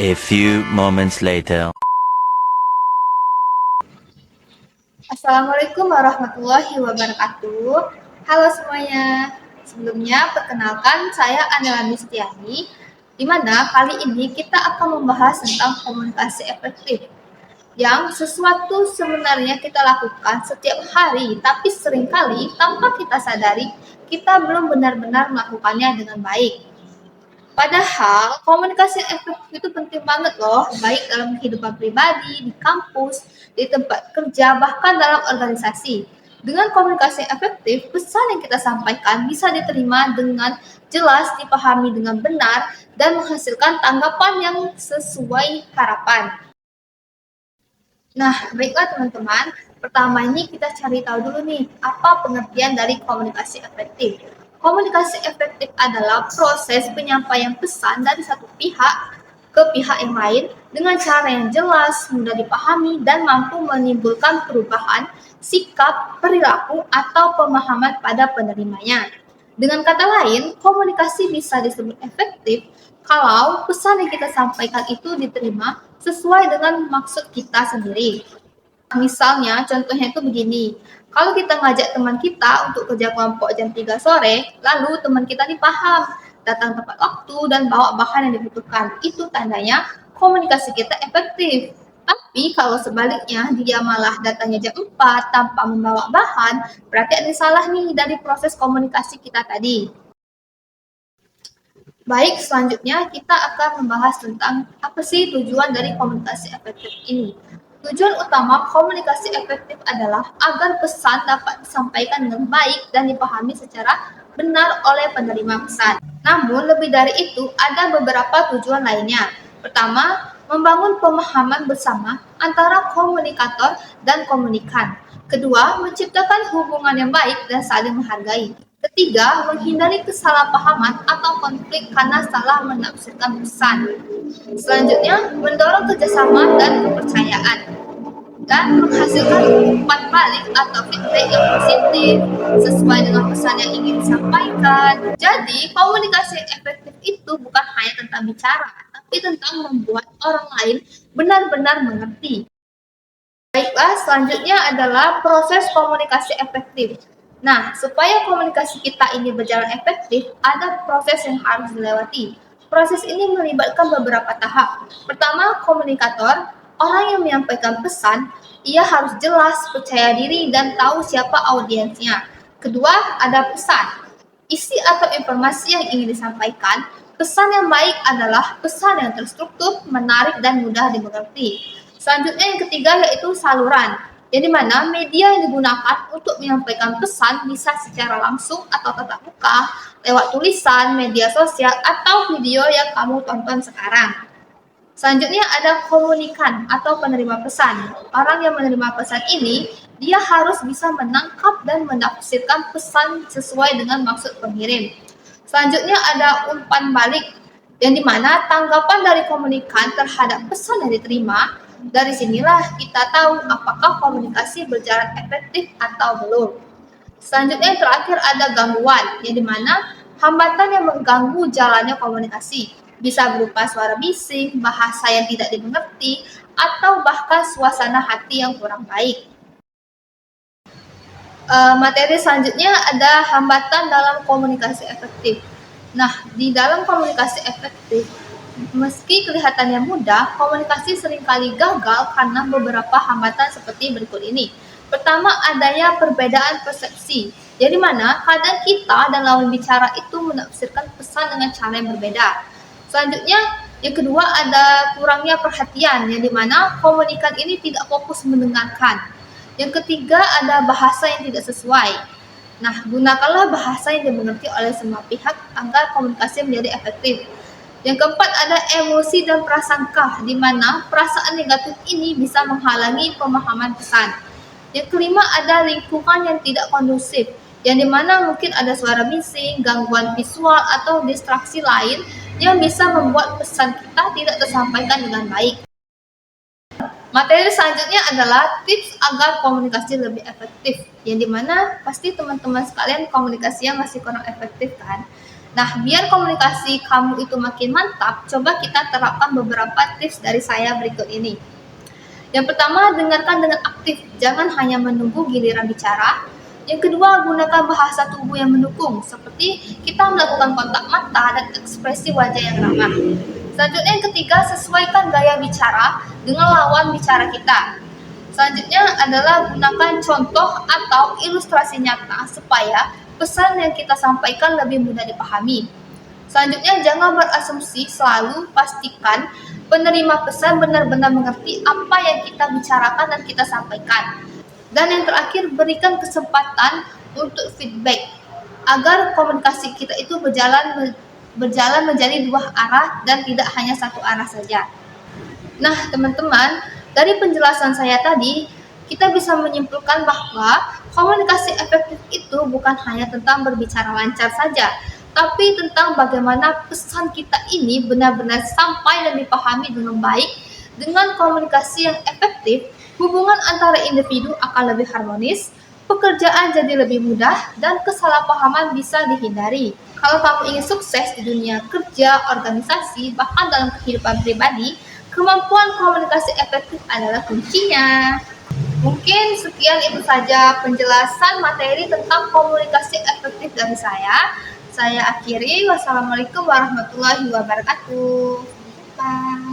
A few moments later. Assalamualaikum warahmatullahi wabarakatuh. Halo semuanya. Sebelumnya perkenalkan saya Anela Mistiani, di mana kali ini kita akan membahas tentang komunikasi efektif. Yang sesuatu sebenarnya kita lakukan setiap hari, tapi seringkali tanpa kita sadari kita belum benar-benar melakukannya dengan baik. Padahal komunikasi yang efektif itu penting banget loh, baik dalam kehidupan pribadi, di kampus, di tempat kerja, bahkan dalam organisasi. Dengan komunikasi yang efektif, pesan yang kita sampaikan bisa diterima dengan jelas, dipahami dengan benar, dan menghasilkan tanggapan yang sesuai harapan. Nah, baiklah teman-teman. Pertama ini kita cari tahu dulu nih, apa pengertian dari komunikasi efektif. Komunikasi efektif adalah proses penyampaian pesan dari satu pihak ke pihak yang lain dengan cara yang jelas, mudah dipahami, dan mampu menimbulkan perubahan sikap, perilaku, atau pemahaman pada penerimanya. Dengan kata lain, komunikasi bisa disebut efektif kalau pesan yang kita sampaikan itu diterima sesuai dengan maksud kita sendiri. Misalnya, contohnya itu begini. Kalau kita ngajak teman kita untuk kerja kelompok jam 3 sore, lalu teman kita nih paham, datang tepat waktu dan bawa bahan yang dibutuhkan. Itu tandanya komunikasi kita efektif. Tapi kalau sebaliknya, dia malah datangnya jam 4 tanpa membawa bahan, berarti ada salah nih dari proses komunikasi kita tadi. Baik, selanjutnya kita akan membahas tentang apa sih tujuan dari komunikasi efektif ini. Tujuan utama komunikasi efektif adalah agar pesan dapat disampaikan dengan baik dan dipahami secara benar oleh penerima pesan. Namun, lebih dari itu, ada beberapa tujuan lainnya. Pertama, membangun pemahaman bersama antara komunikator dan komunikan. Kedua, menciptakan hubungan yang baik dan saling menghargai. Ketiga, menghindari kesalahpahaman atau konflik karena salah menafsirkan pesan. Selanjutnya, mendorong kerjasama dan kepercayaan dan menghasilkan umpan balik atau feedback yang positif sesuai dengan pesan yang ingin disampaikan. Jadi, komunikasi yang efektif itu bukan hanya tentang bicara, tapi tentang membuat orang lain benar-benar mengerti. Baiklah, selanjutnya adalah proses komunikasi efektif. Nah, supaya komunikasi kita ini berjalan efektif, ada proses yang harus dilewati. Proses ini melibatkan beberapa tahap. Pertama, komunikator, orang yang menyampaikan pesan, ia harus jelas, percaya diri, dan tahu siapa audiensnya. Kedua, ada pesan. Isi atau informasi yang ingin disampaikan, pesan yang baik adalah pesan yang terstruktur, menarik, dan mudah dimengerti. Selanjutnya yang ketiga yaitu saluran, yang dimana media yang digunakan untuk menyampaikan pesan bisa secara langsung atau tatap muka, lewat tulisan, media sosial, atau video yang kamu tonton sekarang. Selanjutnya ada komunikan atau penerima pesan. Orang yang menerima pesan ini, dia harus bisa menangkap dan menafsirkan pesan sesuai dengan maksud pengirim. Selanjutnya ada umpan balik, yang dimana tanggapan dari komunikan terhadap pesan yang diterima. Dari sinilah kita tahu apakah komunikasi berjalan efektif atau belum. Selanjutnya yang terakhir ada gangguan, yang dimana hambatan yang mengganggu jalannya komunikasi. Bisa berupa suara bising, bahasa yang tidak dimengerti, atau bahkan suasana hati yang kurang baik. Materi selanjutnya ada hambatan dalam komunikasi efektif. Nah, di dalam komunikasi efektif, meski kelihatannya mudah, komunikasi seringkali gagal karena beberapa hambatan seperti berikut ini. Pertama, adanya perbedaan persepsi, jadi mana kadang kita dan lawan bicara itu menafsirkan pesan dengan cara yang berbeda. Selanjutnya, yang kedua ada kurangnya perhatian, yang dimana komunikan ini tidak fokus mendengarkan. Yang ketiga ada bahasa yang tidak sesuai. Nah, gunakanlah bahasa yang dimengerti oleh semua pihak agar komunikasi menjadi efektif. Yang keempat ada emosi dan prasangka, di mana perasaan negatif ini bisa menghalangi pemahaman pesan. Yang kelima ada lingkungan yang tidak kondusif, yang dimana mungkin ada suara bising, gangguan visual, atau distraksi lain yang bisa membuat pesan kita tidak tersampaikan dengan baik. Materi selanjutnya adalah tips agar komunikasi lebih efektif, yang dimana pasti teman-teman sekalian komunikasinya masih kurang efektif kan? Nah, biar komunikasi kamu itu makin mantap, coba kita terapkan beberapa tips dari saya berikut ini. Yang pertama, dengarkan dengan aktif, jangan hanya menunggu giliran bicara. Yang kedua, gunakan bahasa tubuh yang mendukung, seperti kita melakukan kontak mata dan ekspresi wajah yang ramah. Selanjutnya, yang ketiga, sesuaikan gaya bicara dengan lawan bicara kita. Selanjutnya adalah gunakan contoh atau ilustrasi nyata supaya pesan yang kita sampaikan lebih mudah dipahami. Selanjutnya, jangan berasumsi, selalu pastikan penerima pesan benar-benar mengerti apa yang kita bicarakan dan kita sampaikan. Dan yang terakhir, berikan kesempatan untuk feedback agar komunikasi kita itu berjalan menjadi dua arah dan tidak hanya satu arah saja. Nah, teman-teman, dari penjelasan saya tadi, kita bisa menyimpulkan bahwa komunikasi efektif itu bukan hanya tentang berbicara lancar saja, tapi tentang bagaimana pesan kita ini benar-benar sampai dan dipahami dengan baik. Dengan komunikasi yang efektif, hubungan antara individu akan lebih harmonis, pekerjaan jadi lebih mudah, dan kesalahpahaman bisa dihindari. Kalau kamu ingin sukses di dunia kerja, organisasi, bahkan dalam kehidupan pribadi, kemampuan komunikasi efektif adalah kuncinya. Mungkin sekian itu saja penjelasan materi tentang komunikasi efektif dari saya. Saya akhiri. Wassalamualaikum warahmatullahi wabarakatuh. Sampai jumpa.